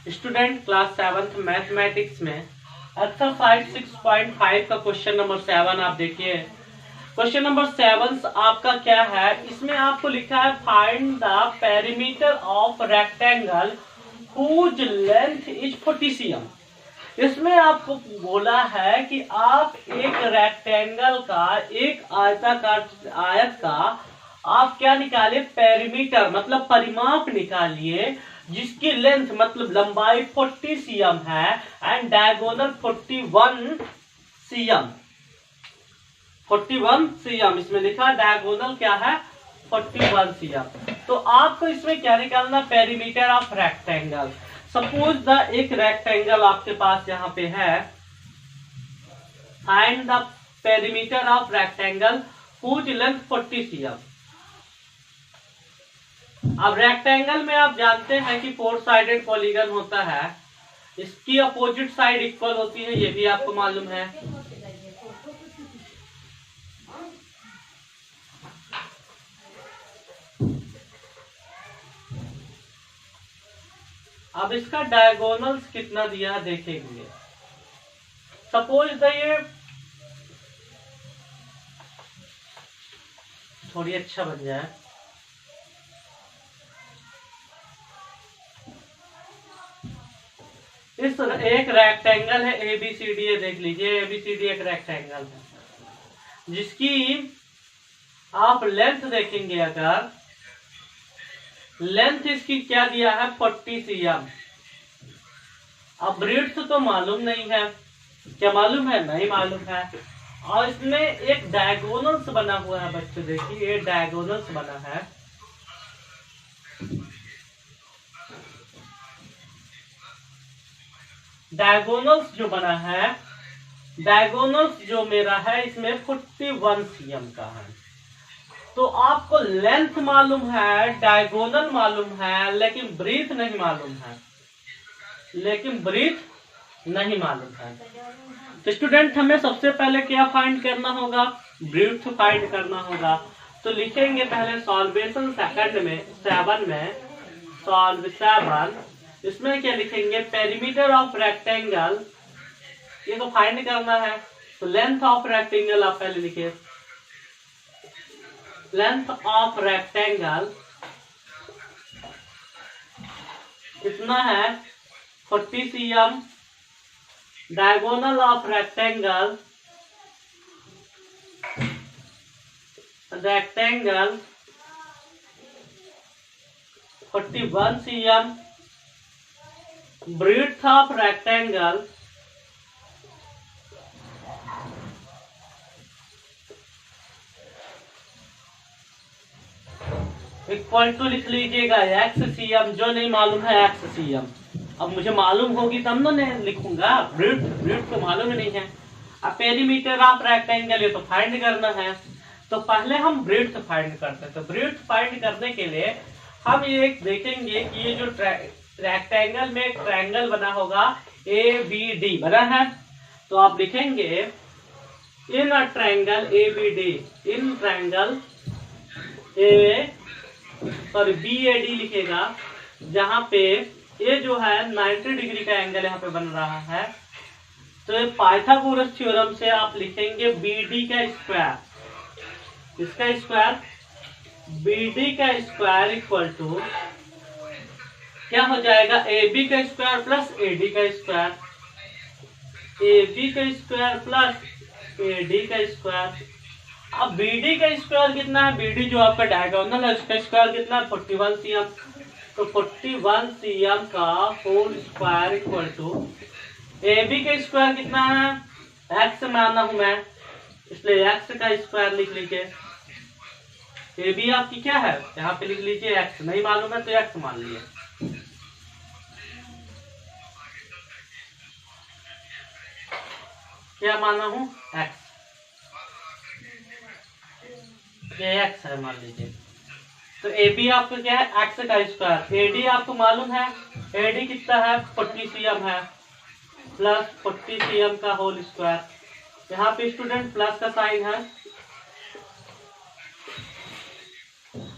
Student class 7th mathematics में exercise 6.5 का question number 7 आप देखिए। क्वेश्चन नंबर 7 आपका क्या है, इसमें आपको लिखा है find the perimeter of rectangle whose length is 40 cm। इसमें आपको बोला है कि आप एक रेक्टेंगल का, एक आयत का आप क्या निकालिए, पेरीमीटर मतलब परिमाप निकालिए, जिसकी लेंथ मतलब लंबाई 40 cm है एंड डायगोनल 41 cm। 41 cm इसमें लिखा, डायगोनल क्या है 41 cm। तो आपको इसमें क्या निकालना, perimeter of rectangle. Suppose the एक रेक्टेंगल आपके पास यहाँ पे है, find the perimeter of rectangle whose length 40 cm। अब रेक्टेंगल में आप जानते हैं कि 4 साइडेड पॉलीगन होता है, इसकी अपोजिट साइड इक्वल होती है, ये भी आपको मालूम है। अब इसका डायगोनल्स कितना दिया देखेंगे। सपोज द ये थोड़ी अच्छा बन जाए, इस एक रेक्टेंगल है ABCD, ये देख लीजिए ABCD एक रेक्टेंगल है, जिसकी आप लेंथ देखेंगे, अगर लेंथ इसकी क्या दिया है 40 cm। अब ब्रेड्थ तो मालूम नहीं है, क्या मालूम है, नहीं मालूम है। और इसमें एक डायगोनल्स बना हुआ है बच्चों, देखिए ये डायगोनल्स बना है। डायगोनल्स जो बना है, डायगोनल्स जो मेरा है इसमें 41 cm का है। तो आपको लेंथ मालूम है, डायगोनल मालूम है, लेकिन ब्रीथ नहीं मालूम है, तो स्टूडेंट हमें सबसे पहले क्या फाइंड करना होगा, ब्रीथ फाइंड करना होगा। तो लिखेंगे पहले सॉल्वेशन सेकंड में 7 में सॉल्व 7, इसमें क्या लिखेंगे, पेरीमीटर ऑफ रेक्टेंगल, ये तो फाइंड करना है। तो लेंथ ऑफ रेक्टेंगल आप पहले लिखिए, लेंथ ऑफ रेक्टेंगल कितना है 40 cm। Diagonal of rectangle 41 cm। Breadth of rectangle equal to लिख लीजिएगा x cm, जो नहीं मालूम है x cm। अब मुझे मालूम होगी तब ना मैं लिखूंगा, ब्रीथ तो मालूम ही नहीं है। अब पेरीमीटर ऑफ रेक्टेंगल ये तो फाइंड करना है, तो पहले हम ब्रीथ फाइंड करते हैं। तो ब्रीथ फाइंड करने के लिए हम ये देखेंगे कि ये जो रेक्टेंगल में एक ट्रायंगल बना होगा ABD बना है, तो आप लिखेंगे in a triangle ABD, in triangle BAD लिखेगा, जहां पे ये जो है 90 डिग्री का एंगल यहाँ पे बन रहा है। तो ये पाइथागोरस थ्योरम से आप लिखेंगे BD का स्क्वायर, इसका स्क्वायर BD का स्क्वायर इक्वल टू क्या हो जाएगा, AB का स्क्वायर प्लस AD का स्क्वायर, AB का स्क्वायर प्लस AD का स्क्वायर। अब BD का स्क्वायर कितना है, BD जो आपका डायगोनल है उसका स्क्वायर कितना है 41 cm। तो 41 cm का whole square equal to AB का स्क्वायर कितना है, x माना हूं मैं, इसलिए x का स्क्वायर लिख लीजिए। AB आपकी क्या है, यहाँ पे लिख लीजिए x, नहीं मालूम है तो x मान लीजिए। क्या माना हूं, x, ये x है मान लीजिए। तो AB आपका क्या है, x का स्क्वायर। AD आपको मालूम है, AD कितना है 40 cm है, प्लस 40 cm का होल स्क्वायर। यहाँ पे स्टूडेंट प्लस का साइन है।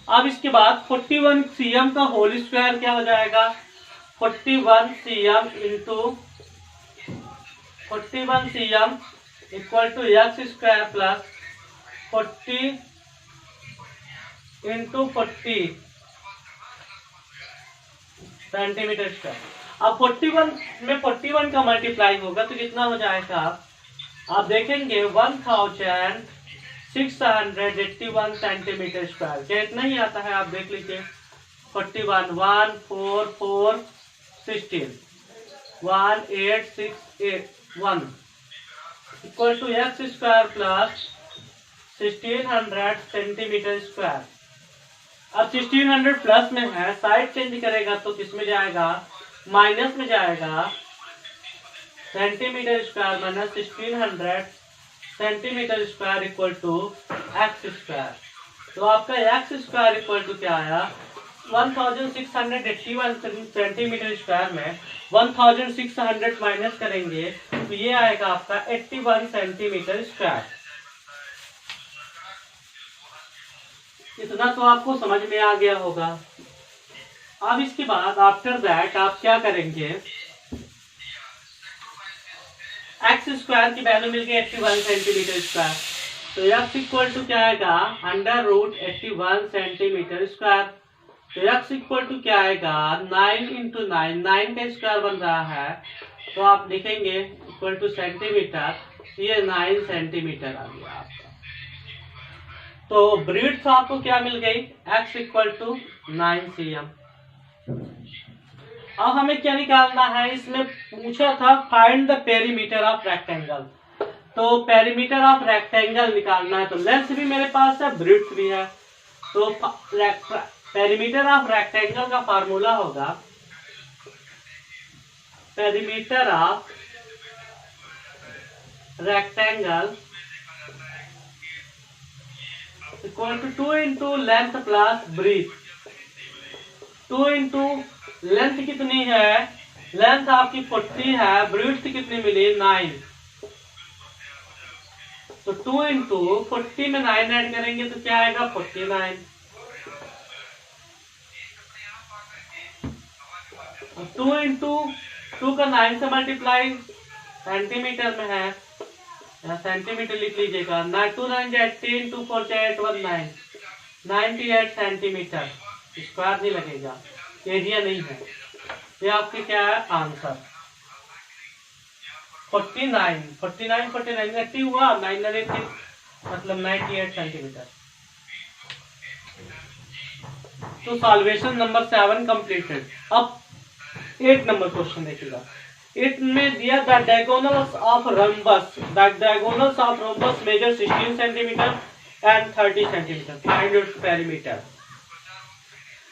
अब इसके बाद 41 cm का होल स्क्वायर क्या हो जाएगा, 41 cm into 41 cm equal to x square plus 40 into 40 centimetre square. अब 41 में 41 का मल्टीप्लाई होगा तो कितना हो जाएगा, आप देखेंगे 1681 सेंटीमीटर स्क्वायर। क्या इतना ही आता है, आप देख लीजिए 41 1 4 4 16 18681 equal to x square plus 1600 centimetre square. अब 1600 प्लस में है, साइड चेंज करेगा तो किस में जाएगा, माइनस में जाएगा। Centimetre square minus 1600 centimetre square equal to x square. तो आपका एक्स स्क्वायर इक्वल टू क्या आया, 1681 सेंटीमीटर स्क्वायर में 1600 माइनस करेंगे तो ये आएगा आपका 81 सेंटीमीटर स्क्वायर। इतना तो आपको समझ में आ गया होगा। अब इसके बाद आफ्टर दैट आप क्या करेंगे, एक्स स्क्वायर की वैल्यू मिल गई 81 सेंटीमीटर स्क्वायर, तो एक्स इक्वल टू क्या आएगा, √81 सेंटीमीटर स्क्वायर। तो एक्स इक्वल टू क्या आएगा, 9 इंटू 9 का स्क्वायर बन रहा है, तो आप लिखेंगे इक्वल टू सेंटीमीटर, ये 9 सेंटीमीटर आ गया आपका। तो ब्रीड्थ आपको क्या मिल गई, x इक्वल टू 9 cm। अब हमें क्या निकालना है, इसमें पूछा था find the perimeter of rectangle. तो पेरीमीटर ऑफ रेक्टेंगल निकालना है, तो लेंथ भी मेरे पास है, ब्रीड्थ भी है। तो पेरीमीटर ऑफ रेक्टेंगल का फार्मूला होगा, perimeter of rectangle equal to 2 into length plus breadth. 2 into length कितनी है, लेंथ आपकी 40 है, ब्रीथ कितनी मिली 9, तो 2 इंटू 40 में 9 ऐड करेंगे तो क्या आएगा 49। 2 इंटू 2 का 9 से मल्टीप्लाई सेंटीमीटर में है, सेंटीमीटर लिख लीजिएगा, 2 9 18 2 4 8 1 9 98 सेंटीमीटर स्क्वायर नहीं लगेगा, एरिया नहीं है। ये आपके क्या है आंसर 49 80 हुआ, 9 मतलब 98 सेंटीमीटर। तो सॉल्वेशन नंबर 7 कंप्लीटेड। अब 8 नंबर क्वेश्चन देखिएगा। में दिया the diagonals of rhombus measure 16 centimetre and 30 centimetre, find its perimeter.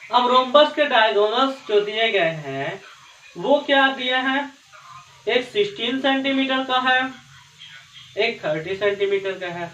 अब रोम्बस के डायगोनल्स जो दिए गए हैं वो क्या दिए हैं, एक 16 सेंटीमीटर का है, एक 30 सेंटीमीटर का है।